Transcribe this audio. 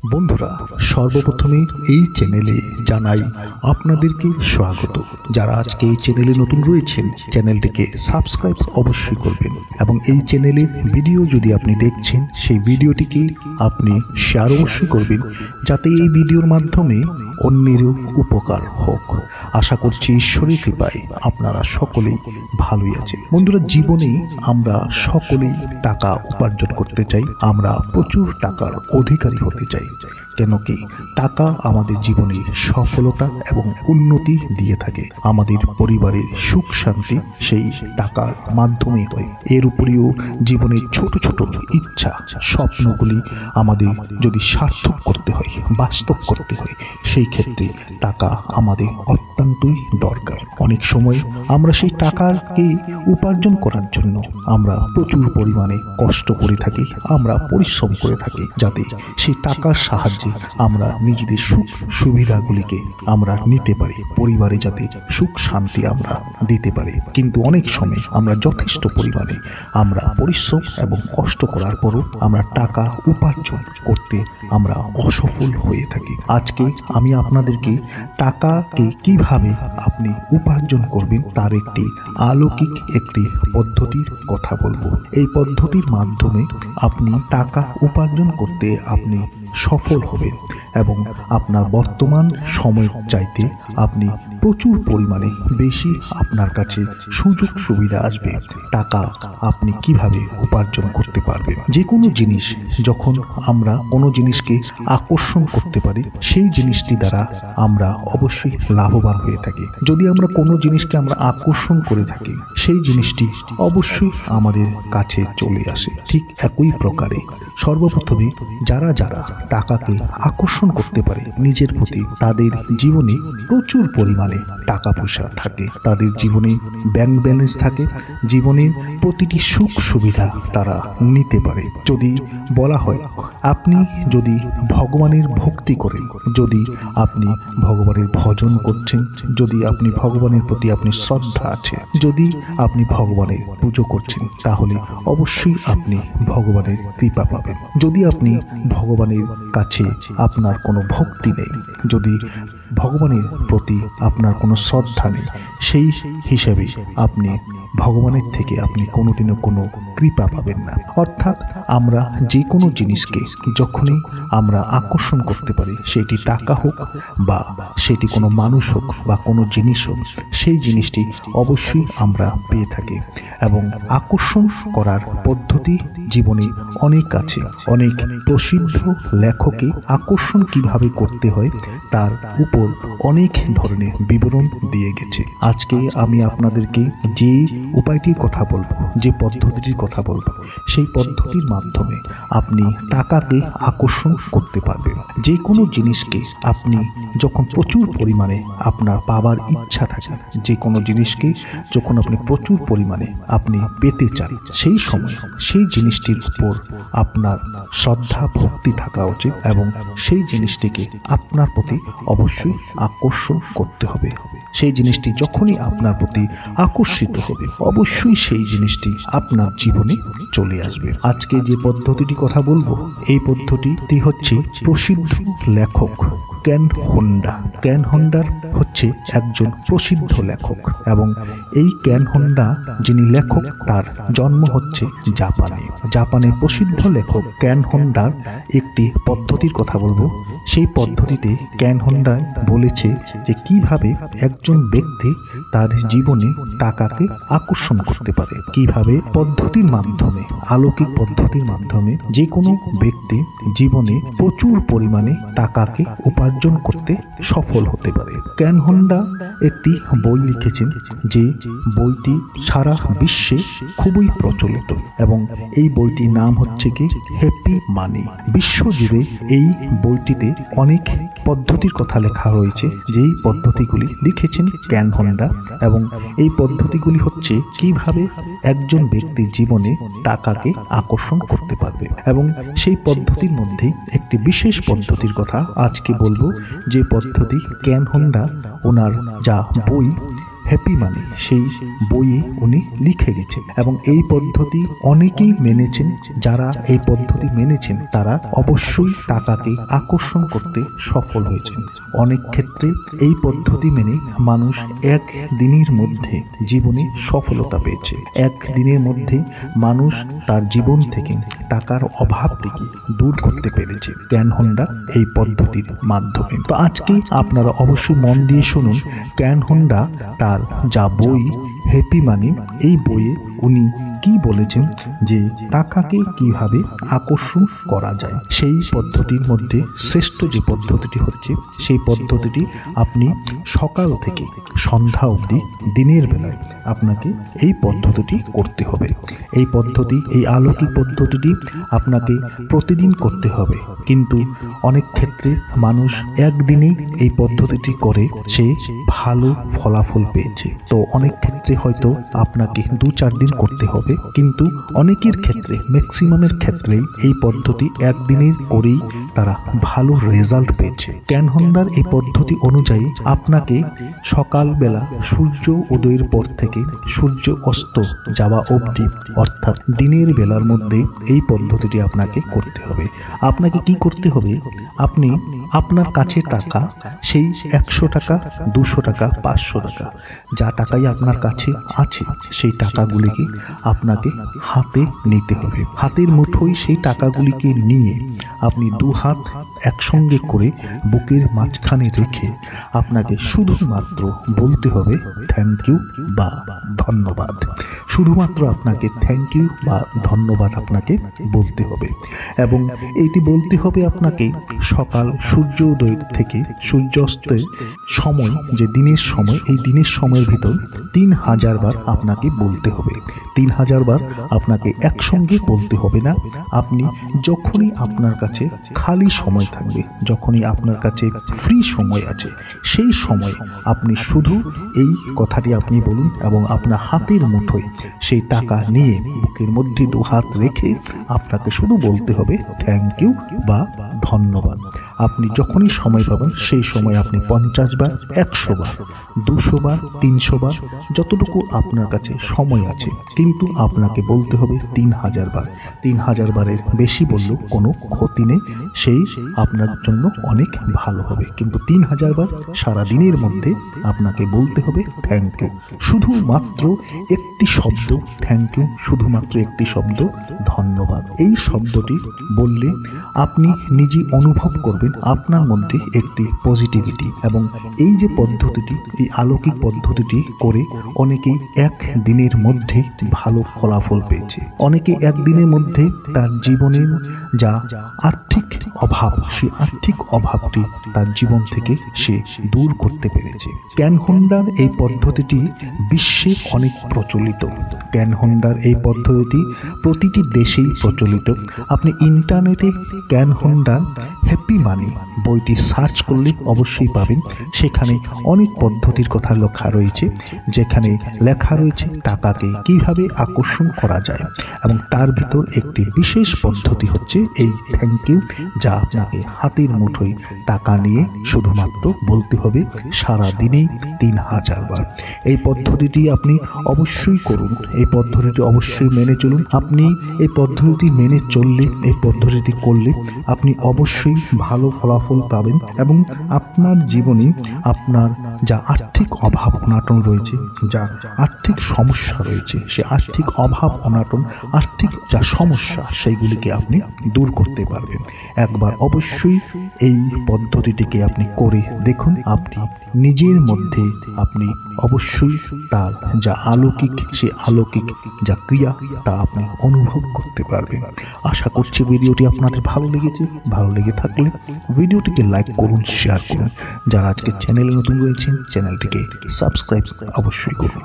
বন্ধুরা, সর্বপ্রথমে এই চ্যানেলে জানাই আপনাদেরকে স্বাগত। যারা আজকে এই চ্যানেলে নতুন রয়েছেন, চ্যানেলটিকে সাবস্ক্রাইব অবশ্যই করবেন এবং এই চ্যানেলে ভিডিও যদি আপনি দেখছেন, সেই ভিডিওটিকে আপনি শেয়ার অবশ্যই করবেন, যাতে এই ভিডিওর মাধ্যমে অন্যেরও উপকার হোক। আশা করছি ঈশ্বরের কৃপায় আপনারা সকলেই ভালোই আছেন। বন্ধুরা, জীবনে আমরা সকলেই টাকা উপার্জন করতে চাই, আমরা প্রচুর টাকার অধিকারী হতে চাই। কেন কি টাকা আমাদের জীবনে সফলতা এবং উন্নতি দিয়ে থাকে। আমাদের পরিবারের সুখ শান্তি সেই টাকার মাধ্যমে হয়। এর উপরেও জীবনের ছোট ছোট ইচ্ছা স্বপ্নগুলি আমাদের যদি সার্থক করতে হয়, বাস্তব করতে হয়, সেই ক্ষেত্রে টাকা আমাদের অত্যন্তই দরকার। অনেক সময় আমরা সেই টাকাকে উপার্জন করার জন্য আমরা প্রচুর পরিমাণে কষ্ট করে থাকি, আমরা পরিশ্রম করে থাকি, যাতে সেই টাকার সাহায্যে আমরা নিজেদের সুখ সুবিধাগুলিকে আমরা নিতে পারি, পরিবারে যাতে সুখ শান্তি আমরা দিতে পারি। কিন্তু অনেক সময় আমরা যথেষ্ট পরিমাণে আমরা পরিশ্রম এবং কষ্ট করার পরও আমরা টাকা উপার্জন করতে আমরা অসফল হয়ে থাকি। আজকে আমি আপনাদেরকে টাকাকে কিভাবে আপনি উপার্জন করবেন তার একটি অলৌকিক একটি পদ্ধতির কথা বলবো। এই পদ্ধতির মাধ্যমে আপনি টাকা উপার্জন করতে আপনি সফল হবেন এবং আপনার বর্তমান সময়ের চাইতে আপনি প্রচুর পরিমাণে বেশি আপনার কাছে সুযোগ সুবিধা আসবে। টাকা আপনি কিভাবে উপার্জন করতে পারবেন। যে কোনো জিনিস যখন আমরা কোনো জিনিসকে আকর্ষণ করতে পারি, সেই জিনিসটি দ্বারা আমরা অবশ্যই লাভবান হয়ে থাকি। যদি আমরা কোনো জিনিসকে আমরা আকর্ষণ করে থাকি, সেই জিনিসটি অবশ্যই আমাদের কাছে চলে আসে। ঠিক একই প্রকারে সর্বপ্রথমে যারা যারা টাকাকে আকর্ষণ করতে পারে নিজের প্রতি, তাদের জীবনে প্রচুর পরিমাণে টাকা পয়সা থাকে, তাদের জীবনে ব্যাংক ব্যালেন্স থাকে, জীবনের প্রতিটি সুখ সুবিধা তারা নিতে পারে। যদি বলা হয় আপনি যদি ভগবানের ভক্তি করেন, যদি আপনি ভগবানের ভজন করছেন, যদি আপনি ভগবানের প্রতি আপনি শ্রদ্ধা আছে, যদি আপনি ভগবানের পুজো করছেন, তাহলে অবশ্যই আপনি ভগবানের কৃপা পাবেন। যদি আপনি ভগবানের কাছে আপনার কোনো ভক্তি নেই, যদি ভগবানের প্রতি আপনার কোনো শ্রদ্ধা নেই, সেই হিসাবে আপনি ভগবানের থেকে আপনি কোনোদিনও কোনো কৃপা পাবেন না। অর্থাৎ আমরা যে কোনো জিনিসকে যখনই আমরা আকর্ষণ করতে পারি, সেটি টাকা হোক বা সেটি কোনো মানুষ হোক বা কোনো জিনিস হোক, সেই জিনিসটি অবশ্যই আমরা পেয়ে থাকি। এবং আকর্ষণ করার পদ্ধতি জীবনে অনেক আছে। অনেক প্রসিদ্ধ লেখকে আকর্ষণ কিভাবে করতে হয় তার উপর অনেক ধরনের বিবরণ দিয়ে গেছে। আজকে আমি আপনাদেরকে যে উপায়টির কথা বলবো, যে পদ্ধতিটির কথা বলবো, সেই পদ্ধতির মাধ্যমে আপনি টাকাকে আকর্ষণ করতে পারবেন। যে কোনো জিনিসকে আপনি যখন প্রচুর পরিমাণে আপনার পাওয়ার ইচ্ছা থাকে, যে কোনো জিনিসকে যখন আপনি প্রচুর পরিমাণে আপনি পেতে চান, সেই সময় সেই জিনিসটির উপর আপনার শ্রদ্ধা ভক্তি থাকা উচিত এবং সেই জিনিসটিকে আপনার প্রতি অবশ্যই আকর্ষণ করতে হবে। সেই জিনিসটি যখনই আপনার প্রতি আকর্ষিত হবে, অবশ্যই সেই জিনিসটি আপনার জীবনে চলে আসবে। আজকে যে পদ্ধতিটি কথা বলবো, এই পদ্ধতিটি হচ্ছে প্রসিদ্ধ লেখক কেন হোন্ডা। কেন হোন্ডার হচ্ছে একজন প্রসিদ্ধ লেখক এবং এই কেন হোন্ডা যিনি লেখক, তার জন্ম হচ্ছে জাপানে। জাপানের প্রসিদ্ধ লেখক কেন হোন্ডার একটি পদ্ধতির কথা বলবো। সেই পদ্ধতিতে কেন হোন্ডা বলেছে যে কিভাবে একজন ব্যক্তি তার জীবনে টাকাকে আকর্ষণ করতে পারে, কিভাবে পদ্ধতির মাধ্যমে, অলৌকিক পদ্ধতির মাধ্যমে যে কোনো ব্যক্তি জীবনে প্রচুর পরিমাণে টাকাকে উপার্জন করতে সফল হতে পারে। কেন হোন্ডা একটি বই লিখেছেন, যে বইটি সারা বিশ্বে খুবই প্রচলিত এবং এই বইটির নাম হচ্ছে কি হ্যাপি মানি। বিশ্বজুড়ে এই বইটিতে অনেক পদ্ধতির কথা লেখা রয়েছে, যেই পদ্ধতিগুলি লিখেছেন কেন হোন্ডা এবং এই পদ্ধতিগুলি হচ্ছে কিভাবে একজন ব্যক্তির জীবনে টাকাকে আকর্ষণ করতে পারবে। এবং সেই পদ্ধতির মধ্যে একটি বিশেষ পদ্ধতির কথা আজকে বলবো, যে পদ্ধতি কেন হোন্ডা ওনার যা বই হ্যাপি মানি সেই বইয়ে উনি লিখে গেছেন এবং এই পদ্ধতি অনেকেই মেনেছেন। যারা এই পদ্ধতি মেনেছেন তারা অবশ্যই টাকাকে আকর্ষণ করতে সফল হয়েছেন। অনেক ক্ষেত্রে এই পদ্ধতি মেনে মানুষ এক দিনের মধ্যে জীবনে সফলতা পেয়েছে। এক দিনের মধ্যে মানুষ তার জীবন থেকে টাকার অভাবটিকে দূর করতে পেরেছে ক্যান হোন্ডার এই পদ্ধতির মাধ্যমে। তো আজকে আপনারা অবশ্যই মন দিয়ে শুনুন, ক্যান হোন্ডা তার যা বই হ্যাপি মানি, এই বইয়ে উনি কি বলেছেন যে টাকাকে কিভাবে আকর্ষণ করা যায়। সেই পদ্ধতির মধ্যে শ্রেষ্ঠ যে পদ্ধতিটি হচ্ছে, সেই পদ্ধতিটি আপনি সকাল থেকে সন্ধ্যা অবধি দিনের বেলায় আপনাকে এই পদ্ধতিটি করতে হবে। এই পদ্ধতি, এই অলৌকিক পদ্ধতিটি আপনাকে প্রতিদিন করতে হবে। কিন্তু অনেক ক্ষেত্রে মানুষ একদিনেই এই পদ্ধতিটি করে সে ভালো ফলাফল পেয়েছে। তো অনেক ক্ষেত্রে হয়তো আপনাকে 2-4 দিন করতে হবে, কিন্তু অনেকের ক্ষেত্রে, ম্যাক্সিমামের ক্ষেত্রেই এই পদ্ধতি একদিনের করেই তারা ভালো রেজাল্ট পেয়েছে। ক্যান হোন্ডার এই পদ্ধতি অনুযায়ী আপনাকে সকালবেলা সূর্য উদয়ের পর থেকে সূর্য অস্ত যাওয়া অবধি, অর্থাৎ দিনের বেলার মধ্যে এই পদ্ধতিটি আপনাকে করতে হবে। আপনাকে কি করতে হবে, আপনি আপনার কাছে টাকা, সেই 100 টাকা, 200 টাকা, 500 টাকা, যা টাকাই আপনার কাছে আছে সেই টাকাগুলিকে আপনাকে হাতে নিতে হবে। হাতের মুঠোয় সেই টাকাগুলিকে নিয়ে আপনি 2 হাত একসঙ্গে করে বুকের মাঝখানে রেখে আপনাকে শুধুমাত্র বলতে হবে থ্যাংক ইউ বা ধন্যবাদ। শুধুমাত্র আপনাকে থ্যাংক ইউ বা ধন্যবাদ আপনাকে বলতে হবে এবং এটি বলতে হবে আপনাকে সকাল সূর্য উদয় থেকে সূর্যাস্তের সময়, যে দিনের সময়, এই দিনের সময়ের ভিতর 3000 বার আপনাকে বলতে হবে। 3000 বার আপনাকে একসঙ্গে বলতে হবে না। আপনি যখনই আপনার কাছে খালি সময় থাকবে, যখনই আপনার কাছে ফ্রি সময় আছে, সেই সময় আপনি শুধু এই কথাটি আপনি বলুন এবং আপনার হাতের মুঠোয় সেই টাকা নিয়ে বুকের মধ্যে 2 হাত রেখে আপনাকে শুধু বলতে হবে থ্যাংক ইউ বা ধন্যবাদ। আপনি যখনই সময় পাবেন সেই সময় আপনি 50 বার, 100 বার, 200 বার, 300 বার, যতটুকু আপনার কাছে সময় আছে, কিন্তু আপনাকে বলতে হবে 3000 বার। 3000 বারের বেশি বললেও কোনো ক্ষতি নেই, সেই আপনার জন্য অনেক ভালো হবে। কিন্তু 3000 বার সারা দিনের মধ্যে আপনাকে বলতে হবে থ্যাংক ইউ। শুধুমাত্র একটি শব্দ থ্যাংক ইউ, শুধুমাত্র একটি শব্দ ধন্যবাদ। এই শব্দটি বললে আপনি নিজে অনুভব করবেন আপনার মধ্যে একটি পজিটিভিটি। এবং এই যে পদ্ধতিটি, এই অলৌকিক পদ্ধতিটি করে অনেকেই এক দিনের মধ্যে ভালো ফলাফল পেয়েছে। অনেকে একদিনের মধ্যে তার জীবনের যা আর্থিক অভাব, সেই আর্থিক অভাবটি তার জীবন থেকে সে দূর করতে পেরেছে। ক্যান হোন্ডার এই পদ্ধতিটি বিশ্বে অনেক প্রচলিত। ক্যান হোন্ডার এই পদ্ধতিটি প্রতিটি দেশেই প্রচলিত। আপনি ইন্টারনেটে ক্যান হোন্ডার হ্যাপি মানি বইটি সার্চ করলে অবশ্যই পাবেন। সেখানে অনেক পদ্ধতির কথা লেখা রয়েছে, যেখানে লেখা রয়েছে টাকাকে কিভাবে আকর্ষণ করা যায় এবং তার ভিতর একটি বিশেষ পদ্ধতি হচ্ছে এই থ্যাংক ইউ, যা আপনাকে হাতের মুঠোয় টাকা নিয়ে শুধুমাত্র বলতে হবে সারা দিনেই 3000 বার। এই পদ্ধতিটি আপনি অবশ্যই করুন, এই পদ্ধতিটি অবশ্যই মেনে চলুন। আপনি এই পদ্ধতিটি মেনে চললে, এই পদ্ধতিটি করলে আপনি অবশ্যই ভালো ফলাফল পাবেন এবং আপনার জীবনে আপনার যা আর্থিক অভাব অনাটন রয়েছে, যা আর্থিক সমস্যা রয়েছে, সে আর্থিক অভাব অনাটন, আর্থিক যা সমস্যা, সেইগুলিকে আপনি দূর করতে পারবেন। একবার অবশ্যই এই পদ্ধতিটিকে আপনি করে দেখুন। আপনি নিজের মধ্যে আপনি অবশ্যই তার যা অলৌকিক, সে অলৌকিক যা ক্রিয়া, তা আপনি অনুভব করতে পারবেন। আশা করছি ভিডিওটি আপনাদের ভালো লেগেছে। ভালো লেগে থাকলে ভিডিওটিকে লাইক করুন, শেয়ার করুন। যারা আজকে চ্যানেলে নতুন রয়েছেন চ্যানেলটিকে সাবস্ক্রাইব অবশ্যই করুন।